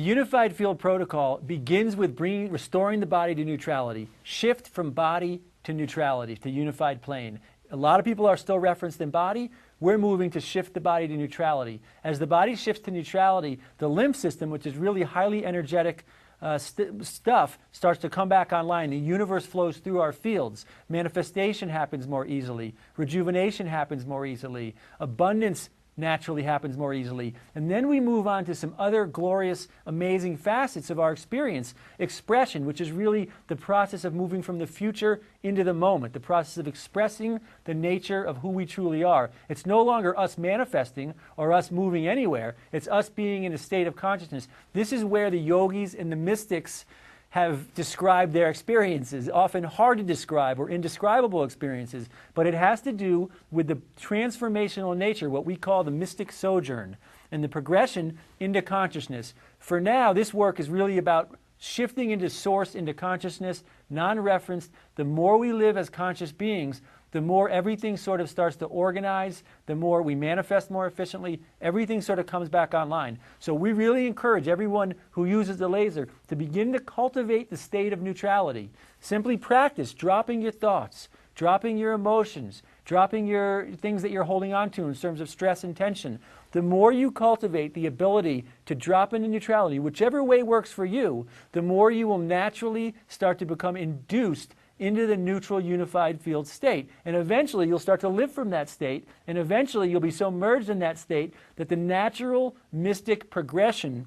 The unified field protocol begins with restoring the body to neutrality. Shift from body to neutrality, to unified plane. A lot of people are still referenced in body. We're moving to shift the body to neutrality. As the body shifts to neutrality, the lymph system, which is really highly energetic stuff, starts to come back online. The universe flows through our fields. Manifestation happens more easily. Rejuvenation happens more easily. Abundance naturally happens more easily. And then we move on to some other glorious, amazing facets of our experience. Expression, which is really the process of moving from the future into the moment, the process of expressing the nature of who we truly are. It's no longer us manifesting or us moving anywhere. It's us being in a state of consciousness. This is where the yogis and the mystics have described their experiences, often hard to describe or indescribable experiences, but it has to do with the transformational nature, what we call the mystic sojourn, and the progression into consciousness. For now, this work is really about shifting into source, into consciousness, non-referenced. The more we live as conscious beings, the more everything sort of starts to organize, the more we manifest more efficiently, everything sort of comes back online. So we really encourage everyone who uses the laser to begin to cultivate the state of neutrality. Simply practice dropping your thoughts, dropping your emotions, dropping your things that you're holding on to in terms of stress and tension. The more you cultivate the ability to drop into neutrality, whichever way works for you, the more you will naturally start to become induced into the neutral unified field state. And eventually you'll start to live from that state, and eventually you'll be so merged in that state that the natural mystic progression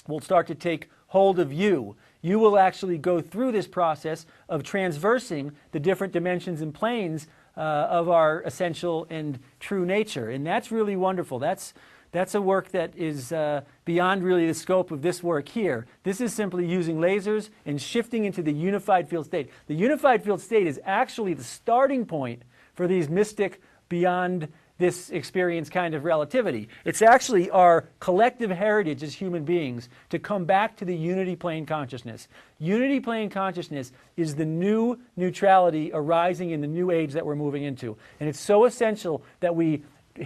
will start to take hold of you. You will actually go through this process of transversing the different dimensions and planes of our essential and true nature. And that's really wonderful. That's a work that is beyond really the scope of this work here. This is simply using lasers and shifting into the unified field state. The unified field state is actually the starting point for these mystic, beyond this experience kind of relativity. It's actually our collective heritage as human beings to come back to the unity plane consciousness. Unity plane consciousness is the new neutrality arising in the new age that we're moving into. And it's so essential that we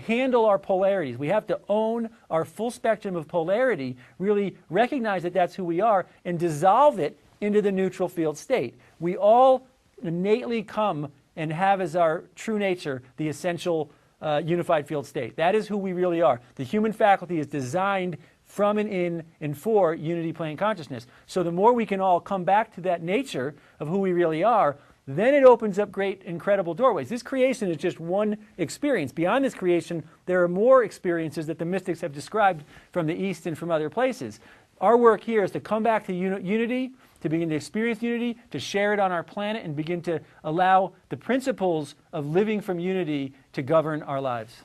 handle our polarities. We have to own our full spectrum of polarity, really recognize that that's who we are, and dissolve it into the neutral field state. We all innately come and have as our true nature the essential unified field state. That is who we really are. The human faculty is designed from and in and for unity plane consciousness. So the more we can all come back to that nature of who we really are, then it opens up great, incredible doorways. This creation is just one experience. Beyond this creation, there are more experiences that the mystics have described from the East and from other places. Our work here is to come back to unity, to begin to experience unity, to share it on our planet, and begin to allow the principles of living from unity to govern our lives.